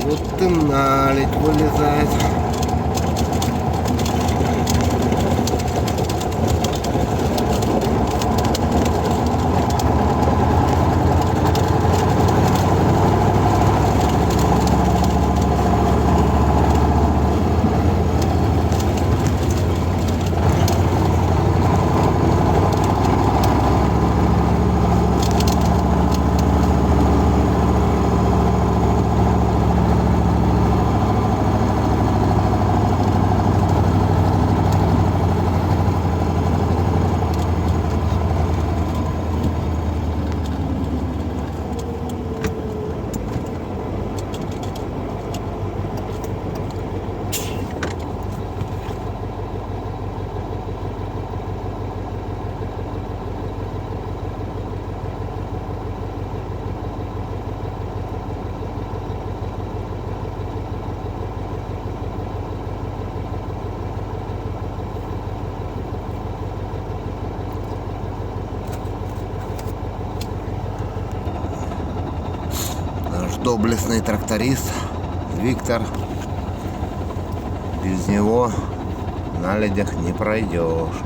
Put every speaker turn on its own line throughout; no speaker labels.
Вот и наледь вылезает. Наш доблестный тракторист Виктор. Без него на ледях не пройдешь.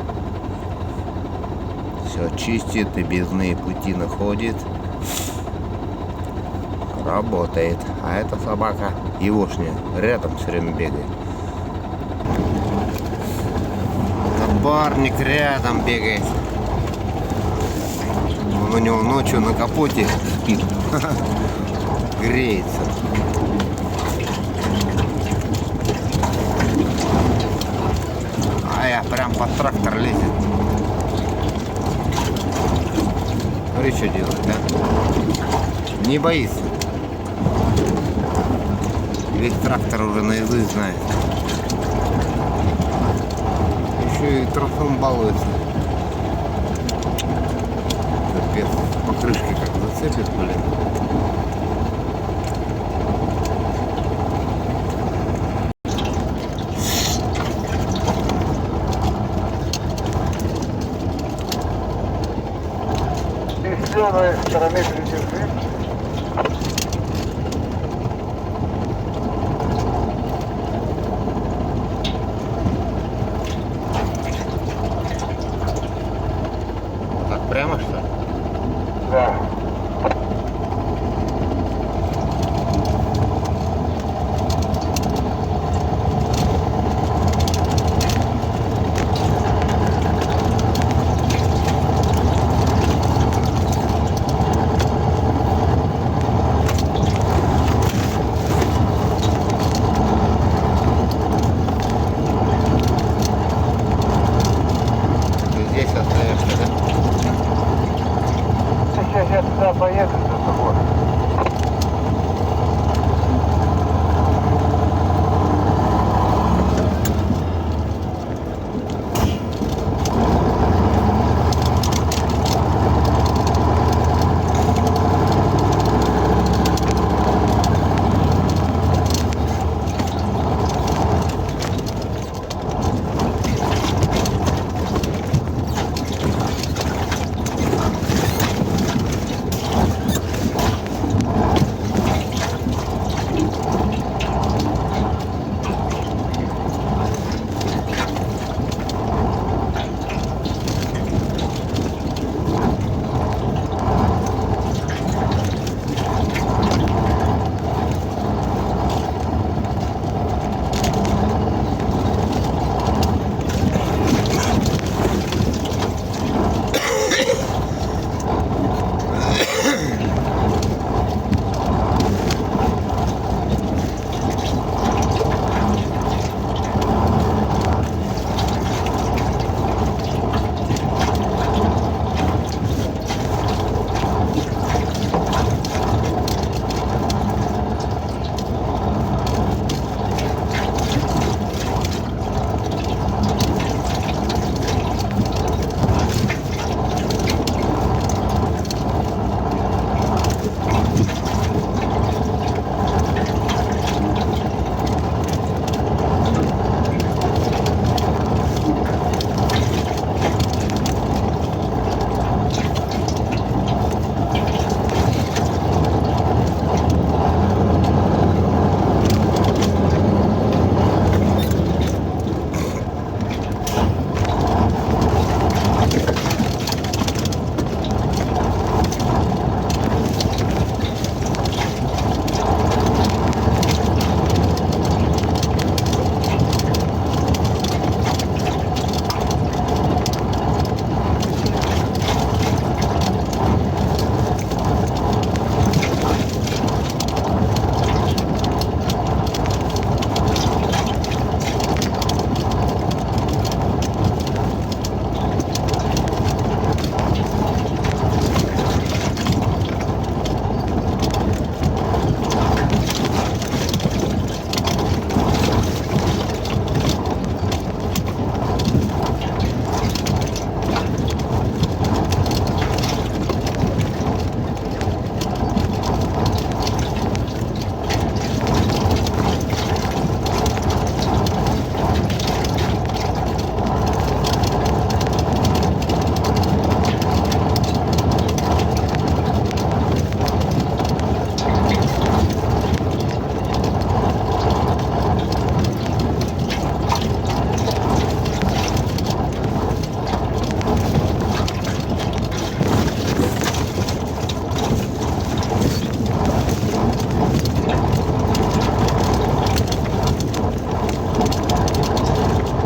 Все чистит и бездные пути находит. Работает. А эта собака егошняя рядом все время бегает. Напарник рядом бегает. Он у него ночью на капоте спит. Греется. А я прям под трактор лезет. Смотри, что делает, да? Не боится. Весь трактор уже наизусть знает. Еще и тросом балуется. Капец, покрышки как зацепит, блин.
С левой стороны придержи.